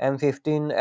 M15